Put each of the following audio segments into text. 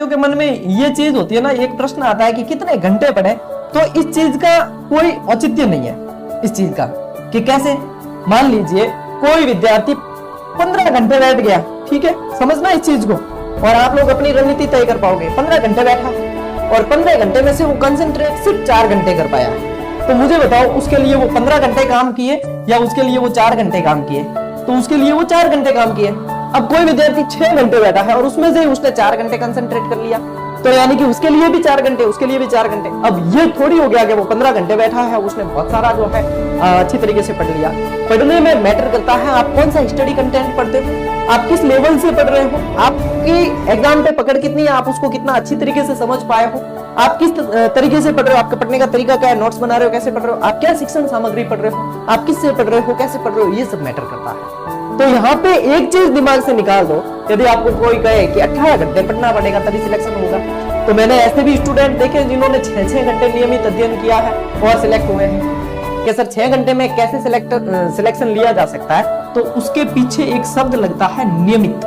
क्योंकि मन में ये चीज होती है ना, एक प्रश्न आता है कि कितने घंटे पढ़े। तो इस चीज का कोई औचित्य नहीं है इस चीज का कि कैसे। मान लीजिए कोई विद्यार्थी 15 घंटे बैठ गया, ठीक है, समझना इस चीज को, और आप लोग अपनी रणनीति तय कर पाओगे। 15 घंटे बैठा और 15 घंटे में से वो कंसंट्रेट सिर्फ 4 घंटे कर पाया है, तो मुझे बताओ उसके लिए वो 15 घंटे काम किए या उसके लिए वो 4 घंटे काम किए? तो उसके लिए वो 4 घंटे काम किए। अब कोई विद्यार्थी 6 घंटे बैठा है और उसमें से उसने 4 घंटे कंसंट्रेट कर लिया, तो यानी कि उसके लिए भी 4 घंटे, उसके लिए भी 4 घंटे। अब ये थोड़ी हो गया कि वो 15 घंटे बैठा है, उसने बहुत सारा जो है अच्छी तरीके से पढ़ लिया। पढ़ने में मैटर करता है आप कौन सा स्टडी कंटेंट पढ़ते हो, आप किस लेवल से पढ़ रहे हो, आपकी एग्जाम पे पकड़ कितनी है, आप उसको कितना अच्छी तरीके से समझ पाए हो, आप किस तरीके से पढ़ रहे हो, आपका पढ़ने का तरीका क्या है, नोट्स बना रहे हो, कैसे पढ़ रहे हो, आप क्या शिक्षण सामग्री पढ़ रहे हो, आप किससे पढ़ रहे हो, कैसे पढ़ रहे हो, ये सब मैटर करता है। तो यहाँ पे एक चीज दिमाग से निकाल दो, यदि आपको कोई कहे कि 18 घंटे पढ़ना पड़ेगा तभी सिलेक्शन होगा, तो मैंने ऐसे भी स्टूडेंट देखे जिन्होंने 6-6 घंटे नियमित अध्ययन किया है और सिलेक्ट हुए हैं। कि सर 6 घंटे में कैसे सिलेक्शन लिया जा सकता है? तो उसके पीछे एक शब्द लगता है नियमित।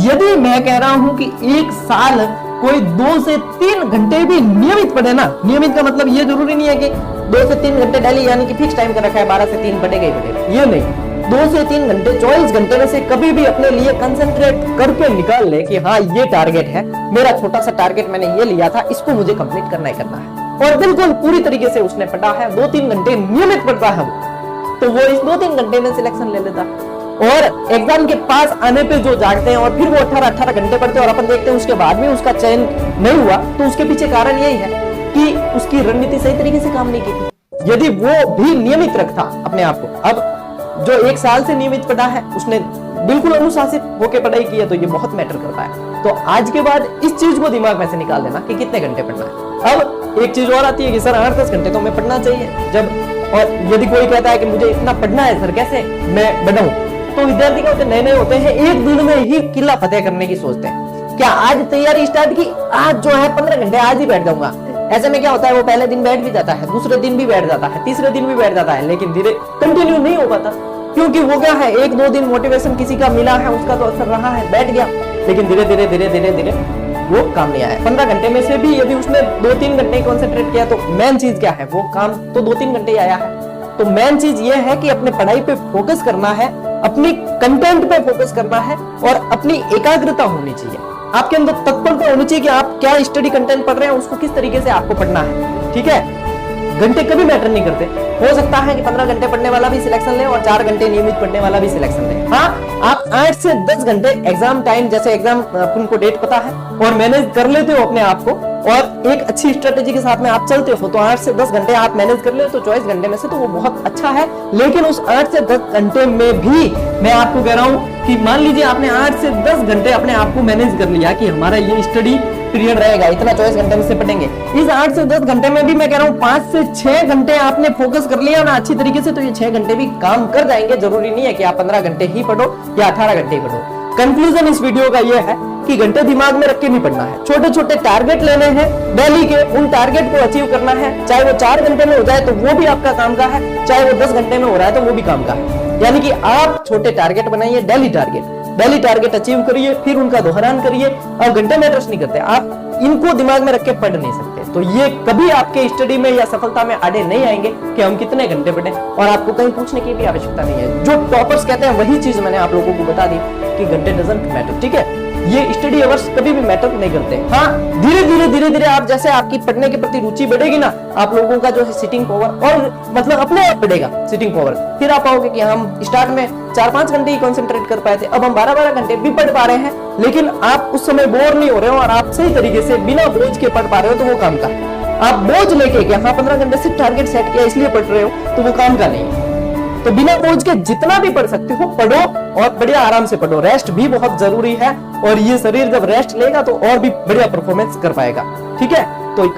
यदि मैं कह रहा हूं कि एक साल कोई 2 से 3 घंटे भी नियमित पढ़े ना, नियमित का मतलब ये जरूरी नहीं है कि 2 से 3 घंटे डेली, यानी कि फिक्स टाइम कर रखा है 12 से 3 पढ़ेगा ही पढ़ेगा, ये नहीं। 2 से 3 घंटे 24 घंटे में से कभी भी अपने लिए कंसंट्रेट करके निकाल ले कि हाँ ये टारगेट है मेरा, छोटा सा टारगेट मैंने ये लिया था, इसको मुझे कंप्लीट करना ही करना है, और बिल्कुल पूरी तरीके से उसने पढ़ा है, 2-3 घंटे नियमित पढ़ता है वो, तो वो इस 2-3 घंटे में सिलेक्शन ले लेता है। और एग्जाम के पास आने पे जो जागते हैं और फिर वो 18-18 घंटे पढ़ते हैं और अपन देखते हैं उसके बाद भी उसका चयन नहीं हुआ, तो उसके पीछे कारण यही है कि उसकी रणनीति सही तरीके से काम नहीं की थी। यदि वो भी नियमित रखता अपने आप को, अब जो 1 साल से नियमित पढ़ा है उसने बिल्कुल अनुशासित होकर पढ़ाई की है, तो ये बहुत मैटर करता है। तो आज के बाद इस चीज को दिमाग में से निकाल देना कि कितने घंटे पढ़ना है। अब एक चीज और आती है कि सर 8-10 घंटे तो हमें पढ़ना चाहिए जब, और यदि कोई कहता है कि मुझे इतना पढ़ना है सर कैसे मैं बढ़ाऊं, तो विद्यार्थी क्या होते हैं, नए होते हैं, एक दिन में ही किला फतेह करने की सोचते हैं। क्या आज तैयारी स्टार्ट की, आज जो है 15 घंटे आज ही बैठ जाऊंगा। ऐसे में क्या होता है, वो पहले दिन बैठ भी जाता है, दूसरे दिन भी बैठ जाता है, तीसरे दिन भी बैठ जाता है, लेकिन धीरे कंटिन्यू नहीं हो पाता, क्योंकि वो क्या है, 1-2 दिन मोटिवेशन किसी का मिला है, उसका तो असर रहा है, बैठ गया, लेकिन धीरे धीरे वो काम नहीं आया। 15 घंटे में से भी यदि उसने 2-3 घंटे कंसंट्रेट किया, तो मेन चीज क्या है, वो काम तो 2-3 घंटे ही आया है। तो मेन चीज ये है कि अपने पढ़ाई पे फोकस करना है, अपनी कंटेंट पे फोकस करना है, और अपनी एकाग्रता होनी चाहिए, आपके अंदर तत्परता होनी चाहिए कि आप क्या स्टडी कंटेंट पढ़ रहे हैं, उसको किस तरीके से आपको पढ़ना है। ठीक है, घंटे कभी मैटर नहीं करते। हो सकता है कि 15 घंटे पढ़ने वाला भी सिलेक्शन ले और 4 घंटे नियमित पढ़ने वाला भी सिलेक्शन ले। हाँ, आप 8 से 10 घंटे एग्जाम टाइम, जैसे एग्जाम उनको डेट पता है और मैनेज कर लेते हो अपने आप को, और एक अच्छी स्ट्रेटेजी के साथ में आप चलते हो, तो 8 से 10 घंटे आप मैनेज कर ले तो 24 घंटे में से तो वो बहुत अच्छा है। लेकिन उस 8 से 10 घंटे में भी मैं आपको कह रहा हूं कि मान लीजिए आपने 8 से 10 घंटे अपने आप को मैनेज कर लिया कि हमारा ये स्टडी पीरियड रहेगा, इतना 24 घंटे में से पढ़ेंगे। इस 8 से 10 घंटे में भी मैं कह रहा हूँ 5 से 6 घंटे आपने फोकस कर लिया ना अच्छी तरीके से, तो ये 6 घंटे भी काम कर जाएंगे। जरूरी नहीं है कि आप 15 घंटे ही पढ़ो या 18 घंटे ही पढ़ो। कंक्लूजन इस वीडियो का ये है कि घंटे दिमाग में रख के नहीं पढ़ना है, छोटे छोटे टारगेट लेने हैं डेली के, उन टारगेट को अचीव करना है। चाहे वो 4 घंटे में हो जाए तो वो भी आपका काम का है, चाहे वो 10 घंटे में हो रहा है तो वो भी काम का है। यानी कि आप छोटे टारगेट बनाइए, डेली टारगेट अचीव करिए, फिर उनका दोहरान करिए। और घंटे में ट्रस्ट नहीं करते, आप इनको दिमाग में रख के पढ़ नहीं सकते, तो ये कभी आपके स्टडी में या सफलता में आड़े नहीं आएंगे कि हम कितने घंटे पढ़े, और आपको कहीं पूछने की भी आवश्यकता नहीं है। जो टॉपर्स कहते हैं वही चीज मैंने आप लोगों को बता दी कि घंटे डजंट मैटर। ठीक है, ये स्टडी अवर्स कभी भी मैटर नहीं करते। हाँ, धीरे धीरे आप जैसे आपकी पढ़ने के प्रति रुचि बढ़ेगी ना, आप लोगों का जो है सिटिंग पावर और मतलब अपने आप बढ़ेगा सिटिंग पावर। फिर आप पाओगे कि हम स्टार्ट में 4-5 घंटे ही कंसंट्रेट कर पाए थे, अब हम 12-12 घंटे भी पढ़ पा रहे हैं, लेकिन आप उस समय बोर नहीं हो रहे हो और आप सही तरीके से बिना बोझ के पढ़ पा रहे हो, तो वो काम का। आप बोझ लेके कि हाँ 15 घंटे से टारगेट सेट किया इसलिए पढ़ रहे हो, तो वो काम का नहीं है। तो बिना बोझ के जितना भी पढ़ सकते हो पढ़ो, और बढ़िया आराम से पढ़ो। रेस्ट भी बहुत जरूरी है, और ये शरीर जब रेस्ट लेगा तो और भी बढ़िया परफॉर्मेंस कर पाएगा। ठीक है,